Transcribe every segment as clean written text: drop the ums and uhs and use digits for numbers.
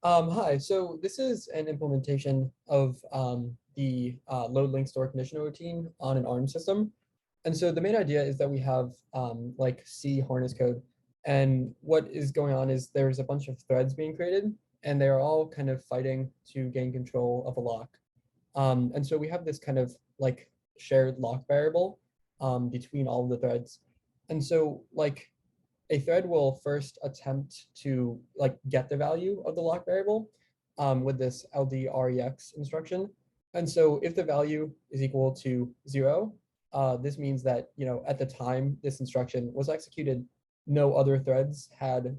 Hi, so this is an implementation of the load link store conditional routine on an ARM system. And so the main idea is that we have like C harness code. And what is going on is there's a bunch of threads being created, and they're all kind of fighting to gain control of a lock. And so we have this kind of like shared lock variable between all of the threads. And so like a thread will first attempt to like get the value of the lock variable with this LDREX instruction. And so if the value is equal to 0, this means that, at the time this instruction was executed, no other threads had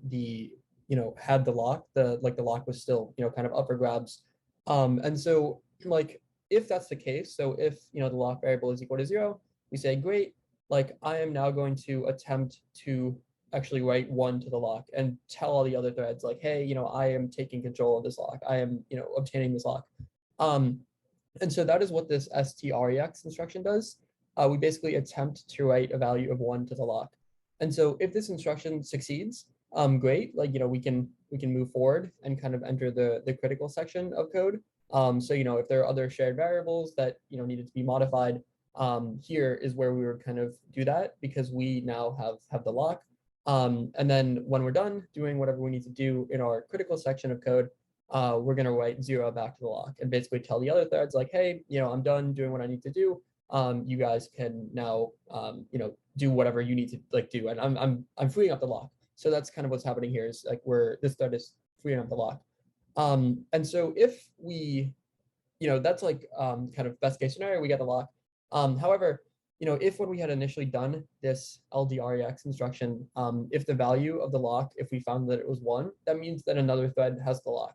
had the lock. The lock was still, kind of up for grabs. And so like if that's the case, so if, the lock variable is equal to 0, we say, great, like I am now going to attempt to actually write 1 to the lock and tell all the other threads like, hey, I am taking control of this lock. I am, obtaining this lock. And so that is what this strEX instruction does. We basically attempt to write a value of 1 to the lock. And so if this instruction succeeds, great, like, we can move forward and kind of enter the critical section of code. So, if there are other shared variables that, needed to be modified, here is where we would kind of do that because we now have the lock. And then when we're done doing whatever we need to do in our critical section of code, we're going to write 0 back to the lock and basically tell the other threads like, hey, I'm done doing what I need to do. You guys can now, do whatever you need to like do. And I'm freeing up the lock. So that's kind of what's happening here is like this thread is freeing up the lock. And so if we, that's like kind of best case scenario, we get the lock. However, if when we had initially done this LDREX instruction, if the value of the lock, if we found that it was 1, that means that another thread has the lock.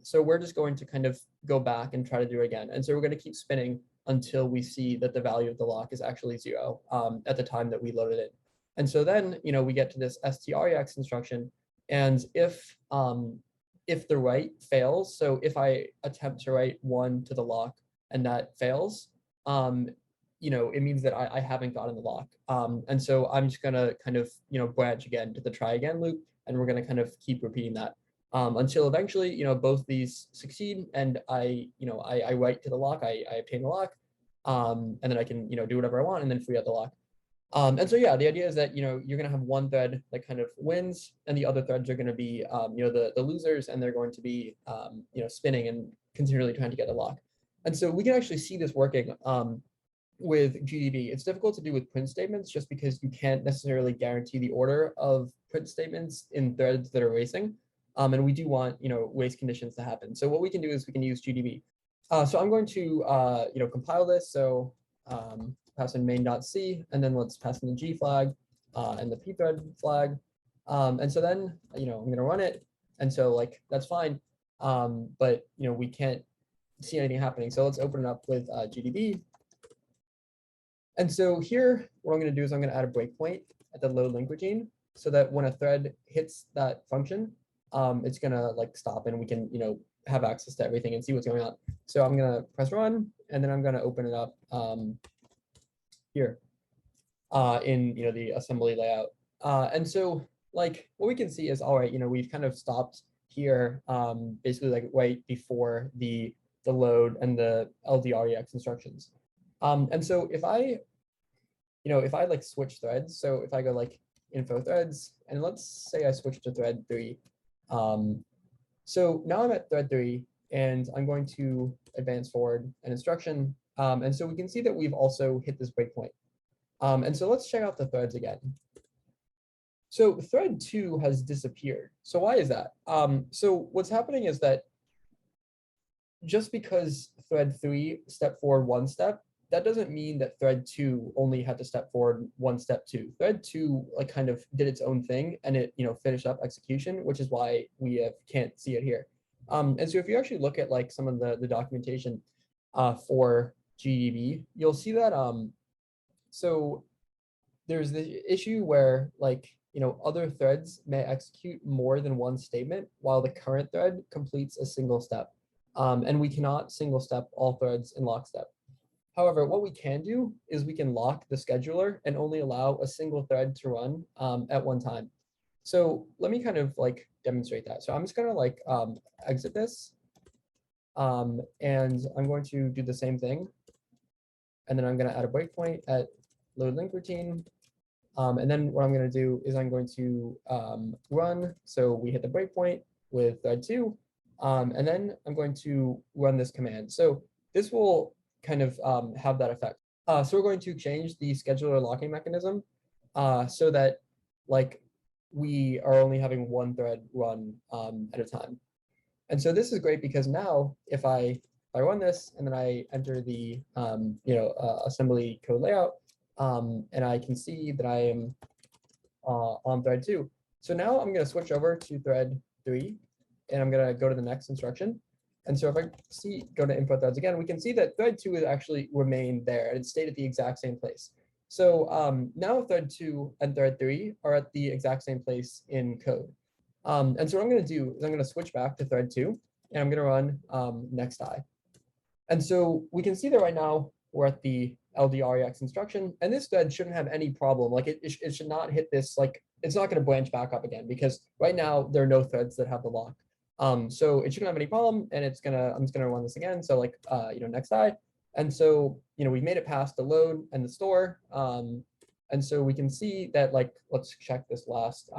So we're just going to kind of go back and try to do it again. And so we're going to keep spinning until we see that the value of the lock is actually 0 at the time that we loaded it. And so then, we get to this strEX instruction. And if the write fails, so if I attempt to write 1 to the lock and that fails, it means that I haven't gotten the lock. And so I'm just gonna kind of, branch again to the try again loop, and we're gonna kind of keep repeating that until eventually, both these succeed and I write to the lock, I obtain the lock, and then I can, do whatever I want and then free out the lock. And so, yeah, the idea is that, you're going to have one thread that kind of wins and the other threads are going to be, the losers, and they're going to be, spinning and continually trying to get the lock. And so we can actually see this working with GDB. It's difficult to do with print statements just because you can't necessarily guarantee the order of print statements in threads that are racing. And we do want, race conditions to happen. So what we can do is we can use GDB. So I'm going to, compile this. So pass in main.c, and then let's pass in the G flag and the pthread flag. And so then, I'm going to run it. And so like, that's fine. But, we can't see anything happening. So let's open it up with GDB. And so here, what I'm going to do is I'm going to add a breakpoint at the load link routine so that when a thread hits that function, it's going to like stop and we can, have access to everything and see what's going on. So I'm going to press run, and then I'm going to open it up here in, the assembly layout. And so like what we can see is, all right, we've kind of stopped here basically like right before the load and the LDREX instructions. And so if I like switch threads, so if I go like info threads, and let's say I switch to thread 3. So now I'm at thread 3, and I'm going to advance forward an instruction. And so we can see that we've also hit this breakpoint. And so let's check out the threads again. So thread 2 has disappeared. So why is that? So what's happening is that just because thread 3 stepped forward 1 step, that doesn't mean that thread 2 only had to step forward 1 step too. Thread 2 like kind of did its own thing, and it finished up execution, which is why we can't see it here. And so if you actually look at like some of the documentation for GDB, you'll see that so there's the issue where like other threads may execute more than 1 statement while the current thread completes a single step, and we cannot single step all threads in lockstep. However, what we can do is we can lock the scheduler and only allow a single thread to run at one time. So let me kind of like demonstrate that. So I'm just gonna like exit this, and I'm going to do the same thing. And then I'm gonna add a breakpoint at load link routine. And then what I'm gonna do is I'm going to run. So we hit the breakpoint with thread 2, and then I'm going to run this command. So this will kind of have that effect. So we're going to change the scheduler locking mechanism so that like we are only having one thread run at a time. And so this is great because now if I run this and then I enter the assembly code layout, and I can see that I am on thread 2. So now I'm going to switch over to thread 3, and I'm going to go to the next instruction. And so if I go to input threads again, we can see that thread 2 is actually remained there, and it stayed at the exact same place. So now thread 2 and thread 3 are at the exact same place in code. And so what I'm going to do is I'm going to switch back to thread 2, and I'm going to run next I. And so we can see that right now we're at the LDREX instruction, and this thread shouldn't have any problem. Like it should not hit this, like it's not going to branch back up again because right now there are no threads that have the lock. So it shouldn't have any problem, and I'm just gonna run this again. So like next I, and so we made it past the load and the store, and so we can see that like let's check this last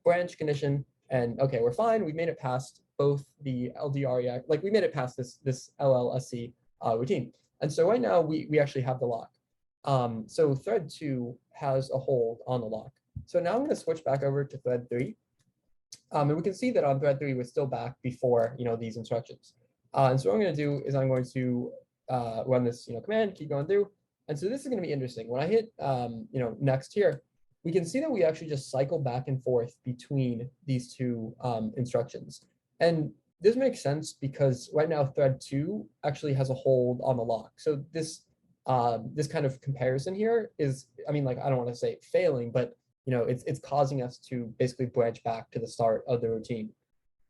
branch condition, and okay, we're fine. We made it past both the LDREX, like we made it past this LLSC routine, and so right now we actually have the lock. So thread 2 has a hold on the lock. So now I'm going to switch back over to thread 3. And we can see that on thread 3 we're still back before these instructions. And so what I'm going to do is I'm going to run this command, keep going through. And so this is going to be interesting. When I hit next here, we can see that we actually just cycle back and forth between these two instructions. And this makes sense because right now thread 2 actually has a hold on the lock. So this this kind of comparison here is, I mean, like I don't want to say failing, but it's causing us to basically branch back to the start of the routine.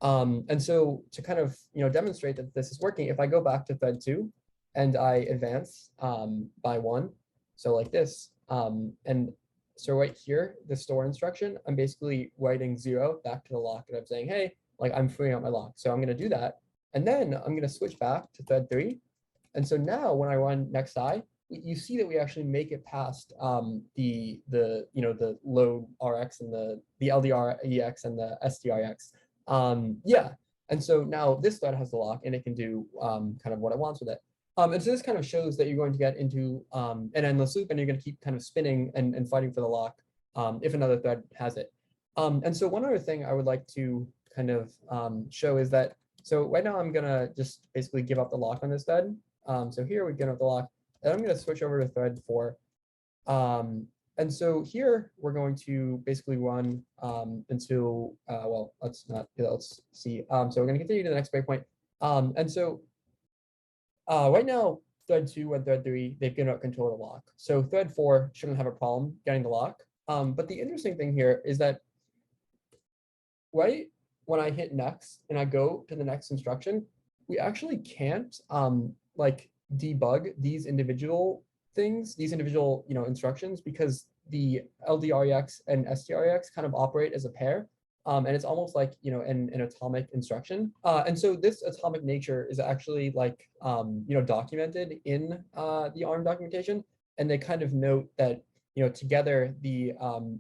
And so to kind of demonstrate that this is working, if I go back to thread 2 and I advance by 1, so like this, and so right here, the store instruction, I'm basically writing 0 back to the lock, and I'm saying, hey, like I'm freeing up my lock. So I'm going to do that, and then I'm going to switch back to thread 3, and so now when I run next I, you see that we actually make it past the load RX and the LDREX and the STRX. Yeah, and so now this thread has the lock, and it can do kind of what it wants with it. And so this kind of shows that you're going to get into an endless loop, and you're going to keep kind of spinning and fighting for the lock if another thread has it. And so one other thing I would like to kind of show is that, so right now I'm going to just basically give up the lock on this thread. So here we give up the lock, and I'm going to switch over to thread 4. And so here we're going to basically run until, well, let's see. So we're going to continue to the next breakpoint. And so right now, thread 2 and thread 3, they've given up control of the lock. So thread 4 shouldn't have a problem getting the lock. But the interesting thing here is that right when I hit next and I go to the next instruction, we actually can't like debug these individual things, these individual instructions, because the LDREX and STREX kind of operate as a pair. And it's almost like an atomic instruction. And so this atomic nature is actually like documented in the ARM documentation, and they kind of note that together the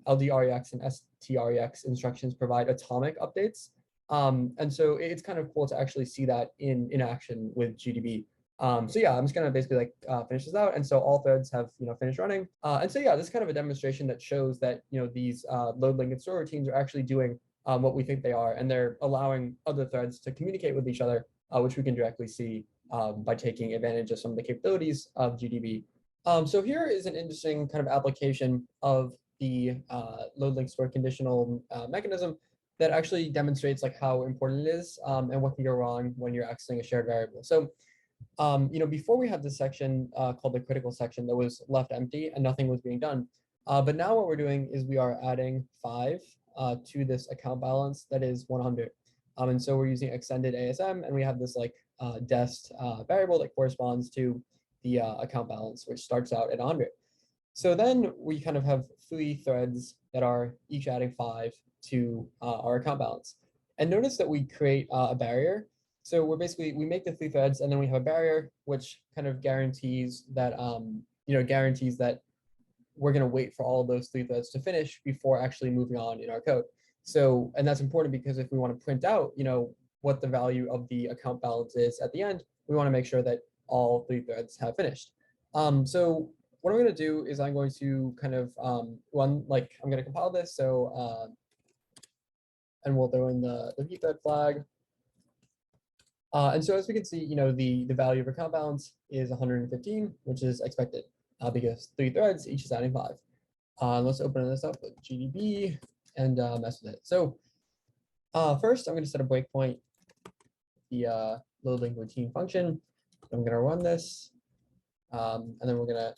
LDREX and STREX instructions provide atomic updates. And so it's kind of cool to actually see that in action with GDB. So yeah, I'm just gonna basically like finish this out, and so all threads have finished running. And so yeah, this is kind of a demonstration that shows that these load, link, and store routines are actually doing what we think they are, and they're allowing other threads to communicate with each other, which we can directly see by taking advantage of some of the capabilities of GDB. So here is an interesting kind of application of the load, link, store conditional mechanism that actually demonstrates like how important it is and what can go wrong when you're accessing a shared variable. So before we had this section called the critical section that was left empty and nothing was being done. But now what we're doing is we are adding 5 to this account balance that is 100. And so we're using extended ASM, and we have this like dest variable that corresponds to the account balance, which starts out at 100. So then we kind of have 3 threads that are each adding 5. to our account balance. And notice that we create a barrier. So we make the 3 threads, and then we have a barrier which kind of guarantees that guarantees that we're going to wait for all of those 3 threads to finish before actually moving on in our code. So, and that's important because if we want to print out, what the value of the account balance is at the end, we want to make sure that all 3 threads have finished. So what I'm going to do is I'm going to kind of I'm going to compile this. So, and we'll throw in the vthread flag. And so as we can see, the value of account balance is 115, which is expected because 3 threads, each is adding 5. Let's open this up with GDB and mess with it. So first, I'm going to set a breakpoint, the load routine function. I'm going to run this, and then we're going to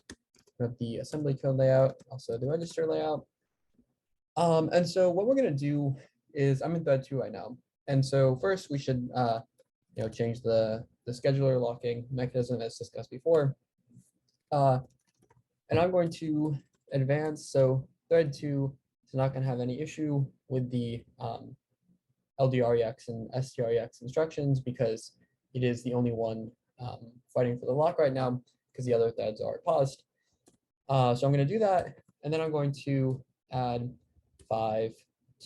have the assembly code layout, also the register layout. And so what we're going to do is I'm in thread 2 right now. And so first we should change the scheduler locking mechanism as discussed before. And I'm going to advance. So thread 2 is not going to have any issue with the LDREX and STREX instructions because it is the only one fighting for the lock right now because the other threads are paused. So I'm going to do that, and then I'm going to add 5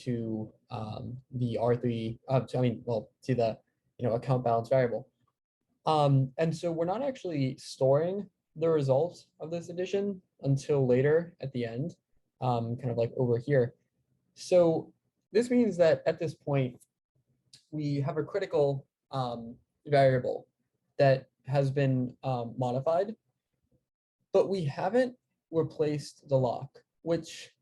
to the R3, to the account balance variable. And so we're not actually storing the result of this addition until later at the end, kind of like over here. So this means that at this point, we have a critical variable that has been modified, but we haven't replaced the lock,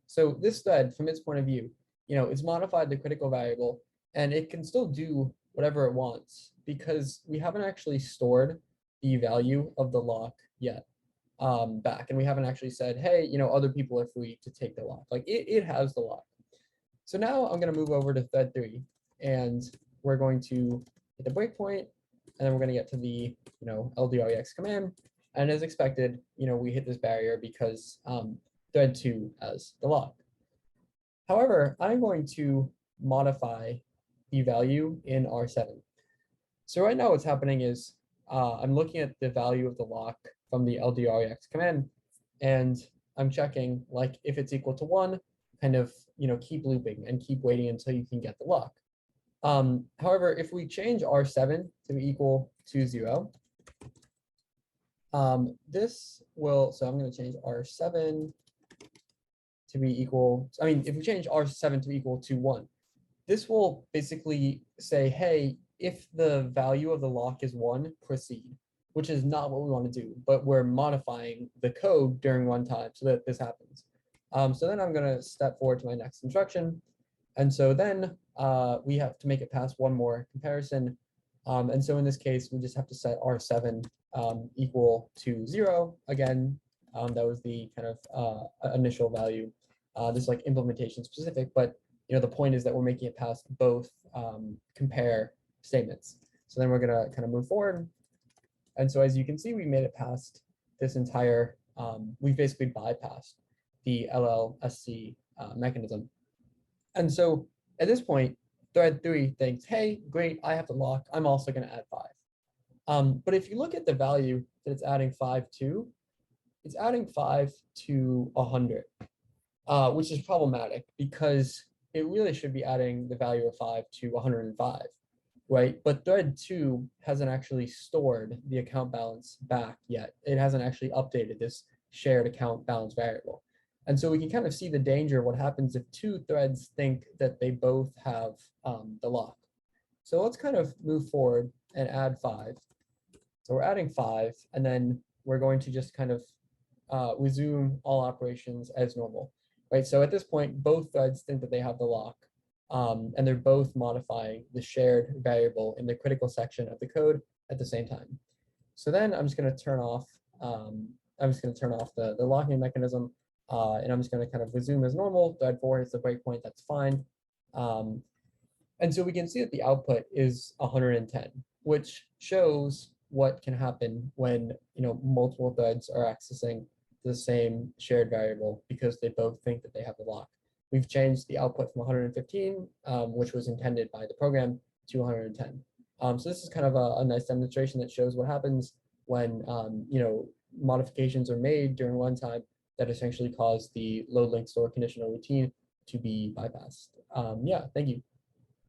so this thread, from its point of view, it's modified the critical variable, and it can still do whatever it wants because we haven't actually stored the value of the lock yet back, and we haven't actually said, hey, other people are free to take the lock. Like it has the lock. So now I'm going to move over to thread 3, and we're going to hit the breakpoint, and then we're going to get to the LDREX command. And as expected, we hit this barrier because thread 2 has the lock. However, I'm going to modify the value in R7. So right now what's happening is I'm looking at the value of the lock from the LDREX command, and I'm checking like if it's equal to 1, kind of keep looping and keep waiting until you can get the lock. However, if we change R7 to be equal to 0, this will, so I'm going to change R7 to be equal, if we change R7 to be equal to 1, this will basically say, hey, if the value of the lock is 1, proceed, which is not what we want to do, but we're modifying the code during runtime so that this happens. So then I'm going to step forward to my next instruction. And so then we have to make it pass one more comparison. And so in this case, we just have to set R7 equal to 0 again. That was the kind of initial value. This is like implementation specific, but the point is that we're making it past both compare statements. So then we're gonna kind of move forward. And so as you can see, we made it past this entire, we've basically bypassed the LLSC mechanism. And so at this point, thread 3 thinks, hey, great, I have the lock. I'm also going to add 5. But if you look at the value that it's adding 5 to, it's adding 5 to 100, which is problematic because it really should be adding the value of 5 to 105, right? But thread 2 hasn't actually stored the account balance back yet. It hasn't actually updated this shared account balance variable. And so we can kind of see the danger of what happens if 2 threads think that they both have the lock. So let's kind of move forward and add 5. So we're adding 5, and then we're going to just kind of resume all operations as normal, right? So at this point, both threads think that they have the lock, and they're both modifying the shared variable in the critical section of the code at the same time. So then I'm just going to turn off, the locking mechanism. And I'm just going to kind of resume as normal. Thread 4 hits the breakpoint, that's fine. And so we can see that the output is 110, which shows what can happen when multiple threads are accessing the same shared variable because they both think that they have the lock. we've changed the output from 115, which was intended by the program, to 110. So this is kind of a nice demonstration that shows what happens when modifications are made during runtime that essentially cause the load link store conditional routine to be bypassed. Yeah, thank you.